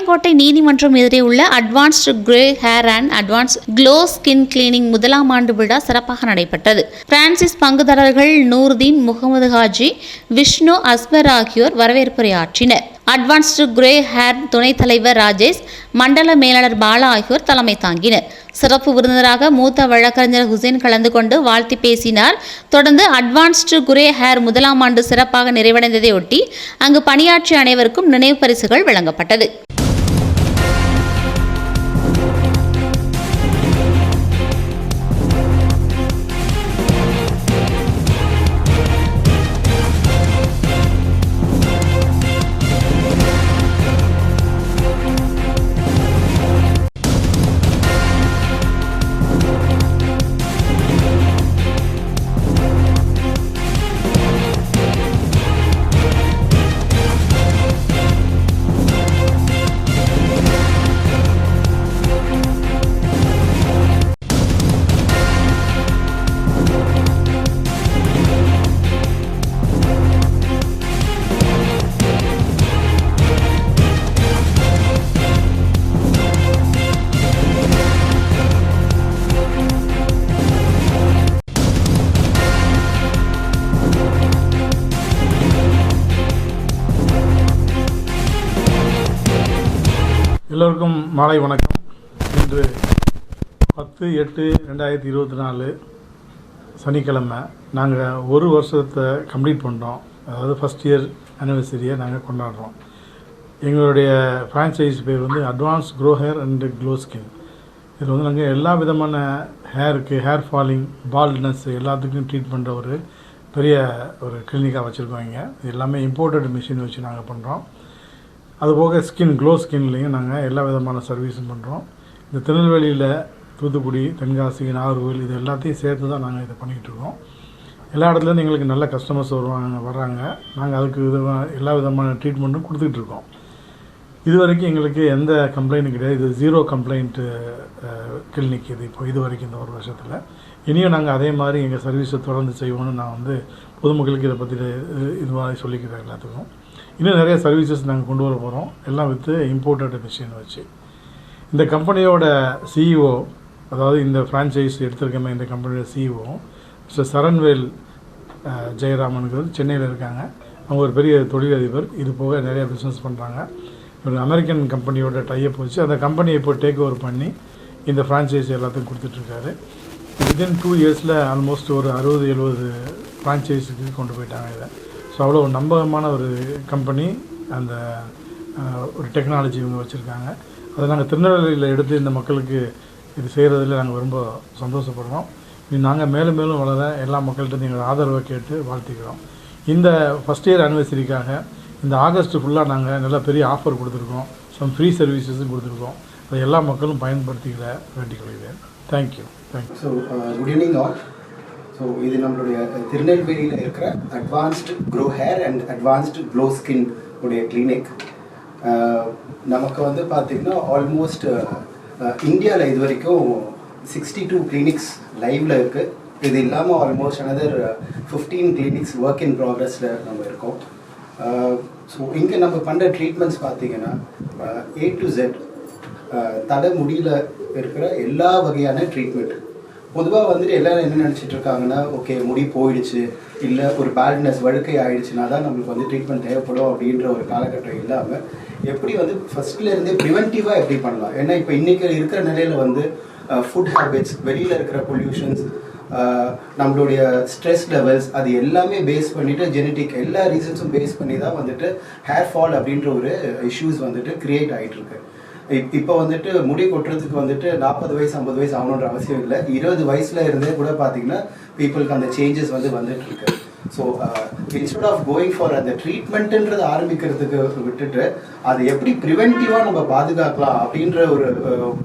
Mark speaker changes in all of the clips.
Speaker 1: பாளையங்கோட்டை நீதிமன்றம் எதிரே உள்ள advanced grey hair and advance glow skin cleaning முதலாம் ஆண்டு விழா சிறப்பாக நடைபெற்றது. பிரான்சிஸ் பங்குதாரர்கள் நூர்தீன், முகமது ஹாஜி, விஷ்ணு, அஸ்பர் ஆகியோர் வரவேற்புரையாற்றினர். அட்வான்ஸ்டு கிரே ஹேர் துணைத் தலைவர் ராஜேஷ், மண்டல மேலாளர் பாலா ஆகியோர் தலைமை தாங்கினர். சிறப்பு விருந்தினராக மூத்த வழக்கறிஞர் ஹுசேன் கலந்து கொண்டு வாழ்த்தி பேசினார். தொடர்ந்து அட்வான்ஸ்டு கிரே ஹேர் முதலாம் ஆண்டு சிறப்பாக நிறைவடைந்ததையொட்டி அங்கு பணியாற்றிய அனைவருக்கும் நினைவு பரிசுகள் வழங்கப்பட்டது.
Speaker 2: எல்லோருக்கும் மாலை வணக்கம். இன்று 10/8/2024 சனிக்கிழமை நாங்கள் ஒரு வருஷத்தை கம்ப்ளீட் பண்ணுறோம். அதாவது ஃபஸ்ட் இயர் ஆனிவர்சரியை நாங்கள் கொண்டாடுறோம். எங்களுடைய ஃப்ரான்ச்சைஸ் பேர் வந்து advance grow hair and glow skin. இதில் வந்து நாங்கள் எல்லா விதமான ஹேருக்கு, ஹேர் ஃபாலிங், பால்ட்னஸ் எல்லாத்துக்கும் ட்ரீட் பண்ணுற ஒரு பெரிய ஒரு கிளினிக்காக வச்சுருக்கோம். இங்கே எல்லாமே இம்போர்ட்டட் மிஷின் வச்சு நாங்கள் பண்ணுறோம். அதுபோக ஸ்கின், க்ளோ ஸ்கின்லேயும் நாங்கள் எல்லா விதமான சர்வீஸும் பண்ணுறோம். இந்த திருநெல்வேலியில், தூத்துக்குடி, தென்காசி, நாகர்கோவில் இது எல்லாத்தையும் சேர்த்து தான் நாங்கள் இதை பண்ணிகிட்ருக்கோம். எல்லா இடத்துலேருந்து எங்களுக்கு நல்ல கஸ்டமர்ஸ் வர்றாங்க. நாங்கள் அதுக்கு எல்லா விதமான ட்ரீட்மெண்ட்டும் கொடுத்துட்ருக்கோம். இது வரைக்கும் எங்களுக்கு எந்த கம்ப்ளைண்ட்டும் கிடையாது. இது 0 கம்ப்ளைண்ட்டு கிளினிக் இது வரைக்கும் இந்த ஒரு வருஷத்தில். இனியும் நாங்கள் அதே மாதிரி எங்கள் சர்வீஸை தொடர்ந்து செய்வோம்னு நான் வந்து பொதுமக்களுக்கு இதை பற்றி இது மாதிரி சொல்லிக்கிறேன் எல்லாத்துக்கும். இன்னும் நிறைய சர்வீசஸ் நாங்கள் கொண்டு வர போகிறோம், எல்லாம் வித்து இம்போர்ட்டட் மிஷின் வச்சு. இந்த கம்பெனியோட சிஇஓ, அதாவது இந்த ஃப்ரான்ச்சைஸ் எடுத்திருக்கமே இந்த கம்பெனியோட சிஇஓ மிஸ்டர் சரண்வேல் ஜெயராமனுங்கிறது சென்னையில் இருக்காங்க. அவங்க ஒரு பெரிய தொழிலதிபர். இது போக நிறைய பிஸ்னஸ் பண்ணுறாங்க. ஒரு அமெரிக்கன் கம்பெனியோட டைப் வச்சு அந்த கம்பெனியை இப்போ டேக் ஓவர் பண்ணி இந்த ஃப்ரான்ச்சைஸ் எல்லாத்தையும் கொடுத்துட்ருக்காரு. வித்தின் 2 இயர்ஸில் ஆல்மோஸ்ட் ஒரு 60-70 ஃப்ரான்ச்சைஸுக்கு கொண்டு போயிட்டாங்க இதை. ஸோ அவ்வளோ நம்பகமான ஒரு கம்பெனி, அந்த ஒரு டெக்னாலஜி இவங்க வச்சுருக்காங்க. அதை நாங்கள் திருநெல்வேலியில் எடுத்து இந்த மக்களுக்கு இது செய்கிறதுல நாங்கள் ரொம்ப சந்தோஷப்படுறோம். நாங்கள் மேலும் மேலும் வளர எல்லா மக்கள்கிட்ட எங்கள் ஆதரவை கேட்டு வாழ்த்திக்கிறோம். இந்த ஃபஸ்ட் இயர் ஆனிவர்சரிக்காக இந்த ஆகஸ்ட் ஃபுல்லாக நாங்கள் நல்ல பெரிய ஆஃபர் கொடுத்துருக்கோம். சம் ஃப்ரீ சர்வீசஸும் கொடுத்துருக்கோம். அதை எல்லா மக்களும் பயன்படுத்திக்கிற வேண்டிக் கொள்கிறேன். Thank you.
Speaker 3: So good evening all. So இது நம்மளுடைய திருநெல்வேலியில் இருக்கிற advanced grow hair and advanced glow skin உடைய கிளினிக். நமக்கு வந்து பார்த்திங்கன்னா ஆல்மோஸ்ட் இந்தியாவில் இது வரைக்கும் 62 கிளினிக்ஸ் லைவில் இருக்குது. இது இல்லாமல் almost another 15 clinics work in ப்ராக்ரஸில் நம்ம இருக்கோம். ஸோ இங்கே நம்ம பண்ணுற ட்ரீட்மெண்ட்ஸ் பார்த்திங்கன்னா A to Z தலை முடியில் இருக்கிற எல்லா வகையான ட்ரீட்மெண்ட். பொதுவாக வந்துட்டு எல்லோரும் என்ன நினச்சிட்டு இருக்காங்கன்னா, ஓகே முடி போயிடுச்சு, இல்லை ஒரு பேல்ட்னஸ் வழுக்கை ஆகிடுச்சுன்னா தான் நம்மளுக்கு வந்து ட்ரீட்மெண்ட் தேவைப்படும் அப்படின்ற ஒரு காலகட்டம் இல்லாமல் எப்படி வந்து ஃபஸ்ட்லேருந்தே ப்ரிவென்டிவாக எப்படி பண்ணலாம். ஏன்னா இப்போ இன்றைக்கி இருக்கிற நிலையில் வந்து ஃபுட் ஹேபிட்ஸ், வெளியில் இருக்கிற பொல்யூஷன்ஸ், நம்மளுடைய ஸ்ட்ரெஸ் லெவல்ஸ், அது எல்லாமே பேஸ் பண்ணிவிட்டு ஜெனட்டிக் எல்லா ரீசன்ஸும் பேஸ் பண்ணி தான் வந்துட்டு ஹேர் ஃபால் அப்படின்ற ஒரு இஷ்யூஸ் வந்துட்டு க்ரியேட் ஆகிட்டுருக்கு. இப்போ வந்துட்டு முடி கொட்டுறதுக்கு வந்துட்டு 40 வயசு 50 வயசு ஆகணுன்ற அவசியம் இல்லை. 20 வயசுல இருந்தே கூட பார்த்தீங்கன்னா பீப்புளுக்கு அந்த சேஞ்சஸ் வந்து வந்துட்டு இருக்கு. So instead of going for அந்த ட்ரீட்மெண்ட்டுன்றது ஆரம்பிக்கிறதுக்கு விட்டுட்டு அதை எப்படி ப்ரிவென்டிவாக நம்ம பாதுகாக்கலாம் அப்படின்ற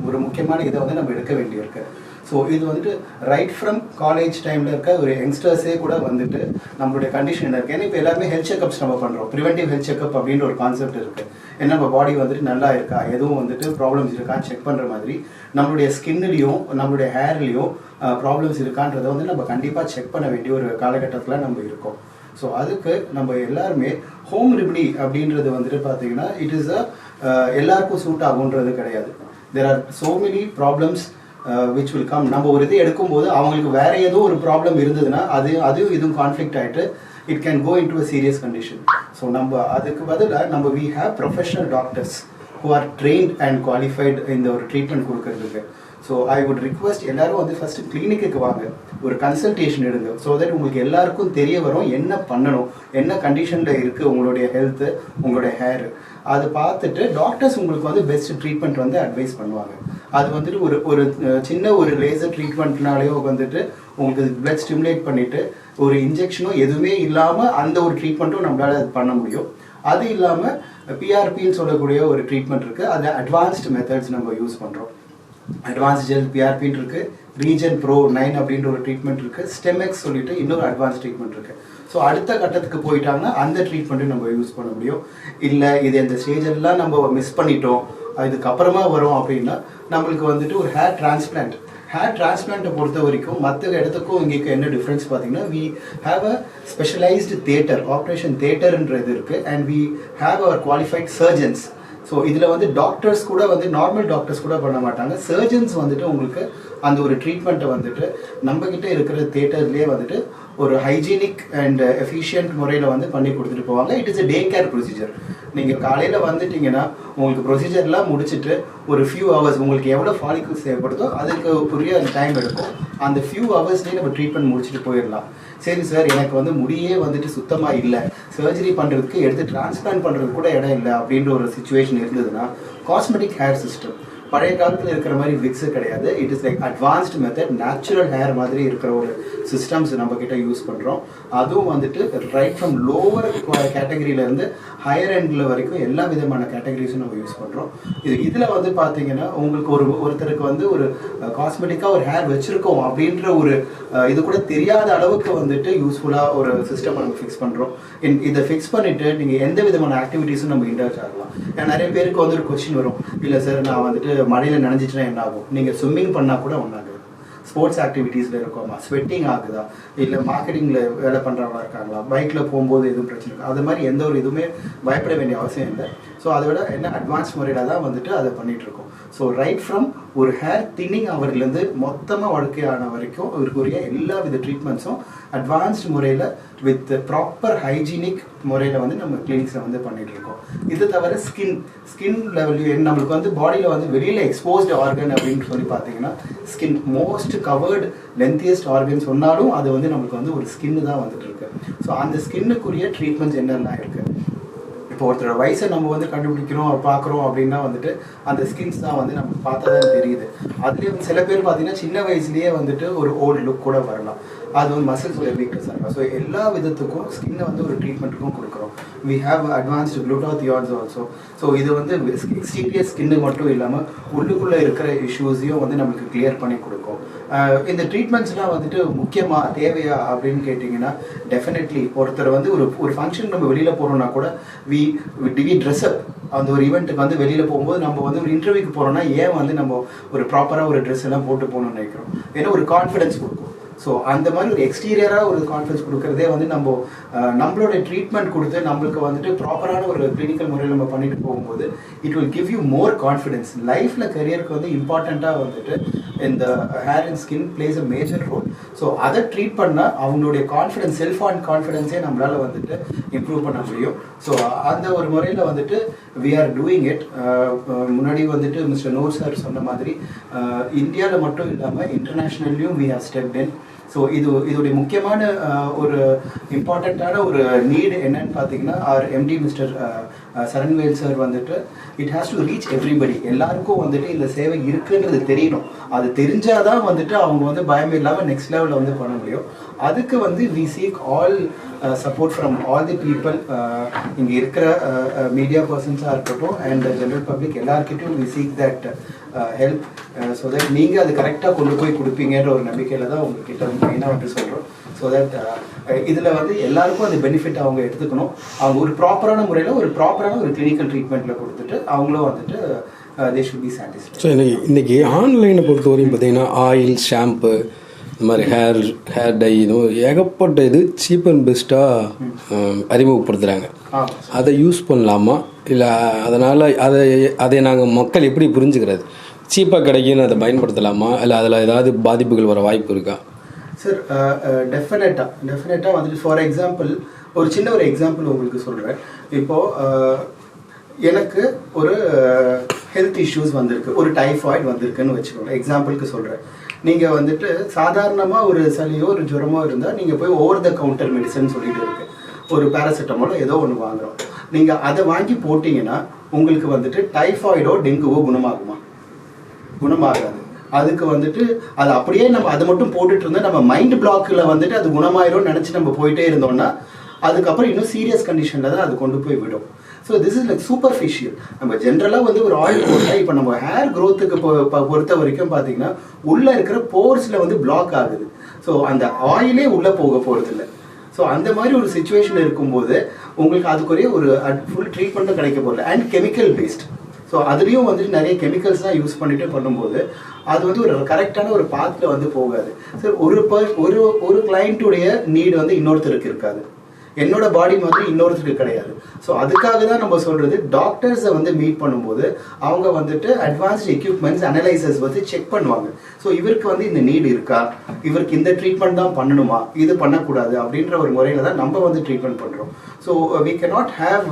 Speaker 3: ஒரு முக்கியமான இதை வந்து நம்ம எடுக்க வேண்டியிருக்கு. ஸோ இது வந்துட்டு ரைட் ஃப்ரம் காலேஜ் டைமில் இருக்க ஒரு யங்ஸ்டர்ஸே கூட வந்துட்டு நம்மளுடைய கண்டிஷன் இருக்குது. ஏன்னா இப்போ எல்லாருமே ஹெல்த் செக்அப்ஸ் நம்ம பண்ணுறோம். ப்ரிவென்டிவ் ஹெல்த் செக்அப் அப்படின்ற ஒரு கான்செப்ட் இருக்குது. ஏன்னா நம்ம பாடி வந்துட்டு நல்லா இருக்கா, எதுவும் வந்துட்டு ப்ராப்ளம்ஸ் இருக்கான்னு செக் பண்ணுற மாதிரி நம்மளுடைய ஸ்கின்னுலேயும் நம்மளுடைய ஹேர்லேயும் ப்ராப்ளம்ஸ் இருக்கான்றதை வந்து நம்ம கண்டிப்பாக செக் பண்ண வேண்டிய ஒரு காலகட்டத்தில் நம்ம இருக்கோம். ஸோ அதுக்கு நம்ம எல்லாருமே ஹோம் ரெமெடி அப்படின்றது வந்துட்டு பார்த்தீங்கன்னா இட் இஸ் எல்லாருக்கும் சூட் ஆகுன்றது கிடையாது. There are so many problems which will come. நம்ம ஒரு இது எடுக்கும்போது அவங்களுக்கு வேற ஏதோ ஒரு ப்ராப்ளம் இருந்ததுன்னா அதுவும் இதுவும் கான்ஃப்ளிக்ட் ஆகிட்டு it can go into a serious condition. So நம்ம அதுக்கு பதிலாக நம்ம we have professional doctors who are trained and qualified இந்த ஒரு ட்ரீட்மெண்ட் கொடுக்கறதுக்கு. ஸோ ஐ வுட் ரிக்வெஸ்ட் எல்லாரும் வந்து ஃபர்ஸ்ட் கிளினிக்கு வாங்க, ஒரு கன்சல்டேஷன் எடுங்க. ஸோ தட் உங்களுக்கு எல்லாருக்கும் தெரிய வரும் என்ன பண்ணணும், என்ன கண்டிஷனில் இருக்குது உங்களுடைய ஹெல்த்து, உங்களுடைய ஹேர். அதை பார்த்துட்டு டாக்டர்ஸ் உங்களுக்கு வந்து பெஸ்ட் ட்ரீட்மெண்ட் வந்து அட்வைஸ் பண்ணுவாங்க. அது வந்துட்டு ஒரு சின்ன ஒரு லேசர் ட்ரீட்மெண்ட்னாலேயோ வந்துட்டு உங்களுக்கு பிளட் ஸ்டிமுலேட் பண்ணிவிட்டு ஒரு இன்ஜெக்ஷனோ எதுவுமே இல்லாமல் அந்த ஒரு ட்ரீட்மெண்ட்டும் நம்மளால் அது பண்ண முடியும். அது இல்லாமல் பிஆர்பின்னு சொல்லக்கூடிய ஒரு ட்ரீட்மெண்ட் இருக்குது. அது அட்வான்ஸ்டு மெத்தட்ஸ் நம்ம யூஸ் பண்ணுறோம். அட்வான்ஸ் ஜெல் பிஆர்பின்னு இருக்குது, ரீஜன் ப்ரோ 9 அப்படின்ற ஒரு ட்ரீட்மெண்ட் இருக்குது, ஸ்டெமெக்ஸ் சொல்லிட்டு இன்னொரு அட்வான்ஸ் ட்ரீட்மெண்ட் இருக்குது. ஸோ அடுத்த கட்டத்துக்கு போயிட்டாங்கன்னா அந்த ட்ரீட்மெண்ட்டும் நம்ம யூஸ் பண்ண முடியும். இல்லை இது இந்த ஸ்டேஜெல்லாம் நம்ம மிஸ் பண்ணிட்டோம் இதுக்கப்புறமா வரும் அப்படின்னா நம்மளுக்கு வந்துட்டு ஒரு ஹேர் டிரான்ஸ்பிளான்ட்டை பொறுத்த வரைக்கும் மற்ற இடத்துக்கும் இங்கே என்ன டிஃப்ரென்ஸ் பார்த்தீங்கன்னா we have a specialised theatre, operation தியேட்டர்ன்றது இருக்குது. And we have our qualified surgeons. So இதில் வந்து டாக்டர்ஸ் கூட வந்து நார்மல் டாக்டர்ஸ் கூட பண்ண மாட்டாங்க. சர்ஜன்ஸ் வந்துட்டு உங்களுக்கு அந்த ஒரு ட்ரீட்மெண்ட்டை வந்துட்டு நம்மக்கிட்ட இருக்கிற தியேட்டர்லேயே வந்துட்டு ஒரு ஹைஜீனிக் அண்ட் எஃபிஷியன்ட் முறையில் வந்து பண்ணி கொடுத்துட்டு போவாங்க. It is a day care procedure. நீங்கள் காலையில் வந்துட்டிங்கன்னா உங்களுக்கு ப்ரொசீஜர்லாம் முடிச்சுட்டு ஒரு ஃபியூ ஹவர்ஸ் உங்களுக்கு எவ்வளோ ஃபாலிகல்ஸ் தேவைப்படுதோ அதுக்கு புரிய டைம் எடுக்கும். அந்த ஃபியூ ஹவர்ஸ்லேயே நம்ம ட்ரீட்மெண்ட் முடிச்சுட்டு போயிடலாம். சரி சார் எனக்கு வந்து முடியே வந்துட்டு சுத்தமாக இல்லை, சர்ஜரி பண்ணுறதுக்கு எடுத்து டிரான்ஸ்பிளான்ட் பண்ணுறதுக்கு கூட இடம் இல்லை அப்படின்ற ஒரு சுச்சுவேஷன் இருந்ததுன்னா காஸ்மெட்டிக் ஹேர் சிஸ்டம் பழைய காலத்தில் இருக்கிற மாதிரி விக்ஸு கிடையாது. It is like advanced method, natural hair மாதிரி இருக்கிற ஒரு சிஸ்டம்ஸ் நம்ம கிட்ட யூஸ் பண்ணுறோம். அதுவும் வந்துட்டு ரைட் ஃப்ரம் லோவர் கேட்டகரியிலேருந்து ஹையர் எண்டில் வரைக்கும் எல்லா விதமான கேட்டகரிஸும் நம்ம யூஸ் பண்ணுறோம். இதில் வந்து பார்த்தீங்கன்னா உங்களுக்கு ஒருத்தருக்கு வந்து ஒரு காஸ்மெட்டிக்காக ஒரு ஹேர் வச்சுருக்கோம் அப்படின்ற ஒரு இது கூட தெரியாத அளவுக்கு வந்துட்டு யூஸ்ஃபுல்லாக ஒரு சிஸ்டம் நம்ம ஃபிக்ஸ் பண்ணுறோம். இதை ஃபிக்ஸ் பண்ணிவிட்டு நீங்கள் எந்த விதமான ஆக்டிவிட்டீஸும் நம்ம இன்டர்ச் ஆகலாம். ஏன்னா நிறைய பேருக்கு வந்து ஒரு கொஸ்டின் வரும், இல்லை சார் நான் வந்துட்டு மழையில் நனைஞ்சிச்சுன்னா என்ன ஆகும், நீங்கள் ஸ்விம்மிங் பண்ணால் கூட ஒன்றாகுது, ஸ்போர்ட்ஸ் ஆக்டிவிட்டீஸில் இருக்கோமா, ஸ்வெட்டிங் ஆகுதா, இல்லை மார்க்கெட்டிங்கில் வேலை பண்ணுறவங்களா இருக்காங்களா, பைக்கில் போகும்போது எதுவும் பிரச்சனை இருக்குது, அது மாதிரி எந்த ஒரு இதுவுமே பயப்பட வேண்டிய அவசியம் இல்லை. ஸோ அதை விட என்ன அட்வான்ஸ் முறையில் தான் வந்துட்டு அதை பண்ணிகிட்ருக்கோம். ஸோ ரைட் ஃப்ரம் ஒரு ஹேர் தின்னிங் அவர்லேருந்து மொத்தமாக வாழ்க்கையான வரைக்கும் அவருக்குரிய எல்லா வித ட்ரீட்மெண்ட்ஸும் அட்வான்ஸ்டு முறையில் வித் ப்ராப்பர் ஹைஜீனிக் முறையில் வந்து நம்ம கிளினிக்ஸில் வந்து பண்ணிகிட்ருக்கோம். இது தவிர ஸ்கின் லெவல் நம்மளுக்கு வந்து பாடியில் வந்து வெளியில் எக்ஸ்போஸ்டு ஆர்கன் அப்படின்னு சொல்லி பார்த்தீங்கன்னா skin most covered lengthiest organ சொன்னாலும் அது வந்து நம்மளுக்கு வந்து ஒரு ஸ்கின்னு தான் வந்துட்டு இருக்கு. ஸோ அந்த ஸ்கின்னுக்குரிய ட்ரீட்மெண்ட்ஸ் என்னெல்லாம் இருக்குது. இப்போ ஒருத்தரோட வயசை நம்ம வந்து கண்டுபிடிக்கிறோம் பார்க்குறோம் அப்படின்னா வந்துட்டு அந்த ஸ்கின்ஸ் தான் வந்து நமக்கு பார்த்தா தான் தெரியுது. அதுலேயே வந்து சில பேர் பார்த்தீங்கன்னா சின்ன வயசுலேயே வந்துட்டு ஒரு ஓல்டு லுக் கூட வரலாம். அது வந்து மசில்ஸோட வீக்னஸ் இருக்கும். ஸோ எல்லா விதத்துக்கும் ஸ்கின்னை வந்து ஒரு ட்ரீட்மெண்ட்டுக்கும் கொடுக்குறோம். We have advanced glutathiones also. So இது வந்து எக்ஸ்டீரியர் ஸ்கின்னு மட்டும் இல்லாமல் உள்ளுக்குள்ளே இருக்கிற இஷ்யூஸையும் வந்து நம்மளுக்கு கிளியர் பண்ணி கொடுக்கும். இந்த ட்ரீட்மெண்ட்ஸ்லாம் வந்துட்டு முக்கியமாக தேவையா அப்படின்னு கேட்டிங்கன்னா டெஃபினெட்லி ஒருத்தர் வந்து ஒரு ஃபங்க்ஷன் நம்ம வெளியில் போகிறோம்னா கூட வி ட்ரெஸ்அப் அந்த ஒரு ஈவெண்ட்டுக்கு வந்து வெளியில் போகும்போது நம்ம வந்து ஒரு இன்டர்வியூக்கு போகிறோம்னா ஏன் வந்து நம்ம ஒரு ப்ராப்பராக ஒரு ட்ரெஸ் எல்லாம் போட்டு போகணும்னு நினைக்கிறோம். ஏன்னா ஒரு கான்ஃபிடன்ஸ் கொடுக்கும். ஸோ அந்த மாதிரி ஒரு எக்ஸ்டீரியராக ஒரு கான்ஃபிடன்ஸ் கொடுக்குறதே வந்து நம்மளோட ட்ரீட்மெண்ட் கொடுத்து நம்மளுக்கு வந்துட்டு ப்ராப்பரான ஒரு கிளினிக்கல் முறையில் நம்ம பண்ணிட்டு போகும்போது it will give you more confidence. லைஃப்பில் கரியருக்கு வந்து இம்பார்ட்டண்ட்டாக வந்துட்டு இந்த hair and skin plays a major role. So அதை ட்ரீட் பண்ணால் அவங்களுடைய கான்ஃபிடன்ஸ் கான்ஃபிடன்ஸே நம்மளால் வந்துட்டு இம்ப்ரூவ் பண்ண முடியும். ஸோ அந்த ஒரு முறையில் வந்துட்டு வி ஆர் டூயிங் இட். முன்னாடி வந்துட்டு மிஸ்டர் நூர் சார் சொன்ன மாதிரி இந்தியாவில் மட்டும் இல்லாமல் இன்டர்நேஷ்னல்லையும் we have stepped in. So இதோடைய முக்கியமான ஒரு இம்பார்ட்டண்ட்டான ஒரு நீடு என்னன்னு பார்த்தீங்கன்னா R MD mister Saranvel sir வந்துட்டு it has to reach everybody. எல்லாருக்கும் வந்துட்டு இந்த சேவை இருக்குன்றது தெரியணும். அது தெரிஞ்சாதான் வந்துட்டு அவங்க வந்து பயம் இல்லாமல் நெக்ஸ்ட் லெவலில் வந்து பண்ண முடியும். அதுக்கு வந்து we seek all support from all the people. இங்கே இருக்கிற மீடியா பர்சன்ஸாக இருக்கட்டும் அண்ட் ஜென்ரல் பப்ளிக் எல்லாருக்கிட்டையும் we seek that help. So that நீங்கள் அது கரெக்டாக கொண்டு போய் கொடுப்பீங்கன்ற ஒரு நம்பிக்கையில் தான் உங்ககிட்ட வந்து மெயினாக வந்து சொல்கிறோம். ஸோ தட் இதில் வந்து எல்லாருக்கும் அது பெனிஃபிட் அவங்க எடுத்துக்கணும். அவங்க ஒரு ப்ராப்பரான முறையில் ஒரு கிளினிக்கல் ட்ரீட்மெண்ட்டில் கொடுத்துட்டு அவங்களும் வந்துட்டு they should be satisfied.
Speaker 4: So இன்னைக்கு ஆன்லைனை பொறுத்த வரையும் பார்த்தீங்கன்னா ஆயில், ஷாம்பு, இந்த மாதிரி ஹேர் டை இதுவும் ஏகப்பட்ட இது சீப் அண்ட் பெஸ்ட்டாக அறிமுகப்படுத்துகிறாங்க. அதை யூஸ் பண்ணலாமா இல்லை அதனால் அதை நாங்கள் மக்கள் எப்படி புரிஞ்சுக்கிறது? சீப்பாக கிடைக்குன்னு அதை பயன்படுத்தலாமா இல்லை அதில் ஏதாவது பாதிப்புகள் வர வாய்ப்பு இருக்கா?
Speaker 3: சார் டெஃபினட்டாக வந்துட்டு ஃபார் எக்ஸாம்பிள் ஒரு சின்ன எக்ஸாம்பிள் உங்களுக்கு சொல்கிறேன். இப்போது எனக்கு ஒரு ஹெல்த் இஷ்யூஸ் வந்திருக்கு, ஒரு டைஃபாய்டு வந்திருக்குன்னு வச்சுக்கோங்க, எக்ஸாம்பிளுக்கு சொல்கிறேன். நீங்கள் வந்துட்டு சாதாரணமாக ஒரு சளியோ ஒரு ஜுரமோ இருந்தால் நீங்கள் போய் ஓவர் த கவுண்டர் மெடிசன் சொல்லிட்டு இருக்கு, ஒரு பேராசிட்டமாலோ ஏதோ ஒன்று வாங்குகிறோம். நீங்கள் அதை வாங்கி போட்டிங்கன்னா உங்களுக்கு வந்துட்டு டைஃபாய்டோ டெங்குவோ குணமாகாது. அதுக்கு வந்துட்டு அது அப்படியே நம்ம அதை மட்டும் போட்டுட்டு இருந்தால் நம்ம மைண்ட் பிளாக்கில் வந்துட்டு அது குணமாயிடும்னு நினச்சி நம்ம போயிட்டே இருந்தோம்னா அதுக்கப்புறம் இன்னும் சீரியஸ் கண்டிஷனில் தான் அது கொண்டு போய் விடும். So this is like superficial. நம்ம ஜென்ரலாக வந்து ஒரு ஆயில் போட்டால் இப்போ நம்ம ஹேர் க்ரோத்துக்கு பொறுத்த வரைக்கும் பார்த்தீங்கன்னா உள்ளே இருக்கிற போர்ஸில் வந்து பிளாக் ஆகுது. ஸோ அந்த ஆயிலே உள்ளே போக போகிறது இல்லை. ஸோ அந்த மாதிரி ஒரு சுச்சுவேஷன் இருக்கும்போது உங்களுக்கு அதுக்குரிய ஒரு ஃபுல் ட்ரீட்மெண்ட்டும் கிடைக்க போகிறது அண்ட் கெமிக்கல் பேஸ்ட். ஸோ அதுலேயும் வந்துட்டு நிறைய கெமிக்கல்ஸ்லாம் யூஸ் பண்ணிட்டு பண்ணும்போது அது வந்து ஒரு கரெக்டான ஒரு பாத்தில் வந்து போகாது. சார் ஒரு கிளைண்ட்டுடைய நீடு வந்து இன்னொருத்தருக்கு இருக்காது, என்னோட பாடி மாதிரி இன்னொருத்தருக்கு கிடையாது. ஸோ அதுக்காக தான் நம்ம சொல்கிறது டாக்டர்ஸை வந்து மீட் பண்ணும்போது அவங்க வந்துட்டு அட்வான்ஸ்ட் எக்யூப்மெண்ட்ஸ் அனலைசர்ஸ் வந்து செக் பண்ணுவாங்க. ஸோ இவருக்கு வந்து இந்த நீடு இருக்கா, இவருக்கு இந்த ட்ரீட்மெண்ட் தான் பண்ணணுமா, இது பண்ணக்கூடாது அப்படின்ற ஒரு முறையில் தான் நம்ம வந்து ட்ரீட்மெண்ட் பண்ணுறோம். ஸோ வி கேனாட் ஹேவ்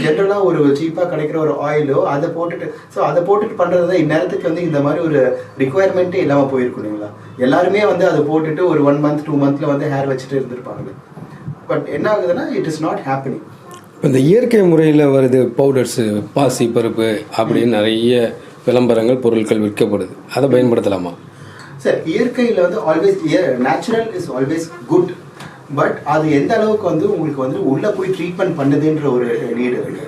Speaker 3: ஜென்ரலாக ஒரு சீப்பாக கிடைக்கிற ஒரு ஆயிலோ அதை போட்டுட்டு பண்ணுறது தான் இந்நேரத்துக்கு வந்து இந்த மாதிரி ஒரு ரிக்குவயர்மெண்ட்டே இல்லாமல் போயிருக்கும் இல்லைங்களா. எல்லாருமே வந்து அதை போட்டுட்டு ஒரு 1 month 2 monthல வந்து ஹேர் வச்சுட்டு இருந்திருப்பாங்க. பட் என்ன ஆகுதுன்னா இட் இஸ் நாட் ஹேப்பனிங்.
Speaker 4: இந்த இயற்கை முறையில் வருது பவுடர்ஸு, பாசி பருப்பு அப்படின்னு நிறைய விளம்பரங்கள் பொருட்கள் விற்கப்படுது, அதை பயன்படுத்தலாமா?
Speaker 3: சார் இயற்கையில் வந்து always natural is always good. But அது எந்த அளவுக்கு வந்து உங்களுக்கு வந்து உள்ளே போய் ட்ரீட்மெண்ட் பண்ணுதுன்ற ஒரு நீடு இருக்குது.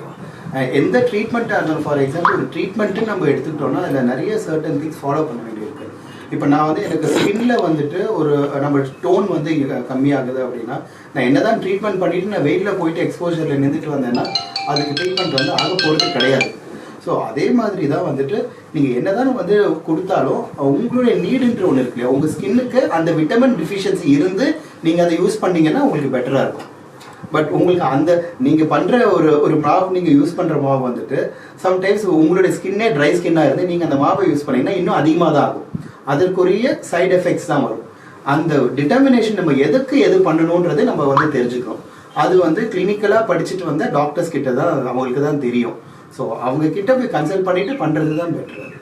Speaker 3: எந்த ட்ரீட்மெண்ட்டாக இருந்தாலும் ஃபார் எக்ஸாம்பிள் ஒரு ட்ரீட்மெண்ட்டு நம்ம எடுத்துக்கிட்டோம்னா அதில் நிறைய சர்டன் திங்ஸ் ஃபாலோ பண்ண வேண்டியிருக்கு. இப்போ நான் வந்து எனக்கு ஸ்கின்ல வந்துட்டு ஒரு நம்ம டோன் வந்து கம்மியாகுது அப்படின்னா நான் என்னதான் ட்ரீட்மெண்ட் பண்ணிட்டு நான் வெயிலில் போயிட்டு எக்ஸ்போஜரில் நின்றுட்டு வந்தேன்னா அதுக்கு ட்ரீட்மெண்ட் வந்து ஆக போகிறது கிடையாது. ஸோ அதே மாதிரி தான் வந்துட்டு நீங்கள் என்னதான் வந்து கொடுத்தாலும் உங்களுடைய நீடுன்ற ஒன்று இருக்கு இல்லையா, உங்கள் ஸ்கின்னுக்கு அந்த விட்டமின் டிஃபிஷியன்சி இருந்து நீங்கள் அதை யூஸ் பண்ணிங்கன்னா உங்களுக்கு பெட்டராக இருக்கும். பட் உங்களுக்கு அந்த நீங்கள் பண்ணுற ஒரு மாவு நீங்கள் யூஸ் பண்ணுற மாவு வந்துட்டு சம்டைம்ஸ் உங்களுடைய ஸ்கின்னே ட்ரை ஸ்கின்னாக இருந்து நீங்கள் அந்த மாவை யூஸ் பண்ணிங்கன்னா இன்னும் அதிகமாக தான் ஆகும். அதற்குரிய சைடு எஃபெக்ட்ஸ் தான் வரும். அந்த டிட்டர்மினேஷன் நம்ம எது பண்ணணுன்றது நம்ம வந்து தெரிஞ்சுக்கிறோம். அது வந்து கிளினிக்கலாக படிச்சுட்டு வந்த டாக்டர்ஸ் கிட்ட தான் அவங்களுக்கு தான் தெரியும். ஸோ அவங்க கிட்ட போய் கன்சல்ட் பண்ணிட்டு பண்ணுறது தான் பெட்டர்.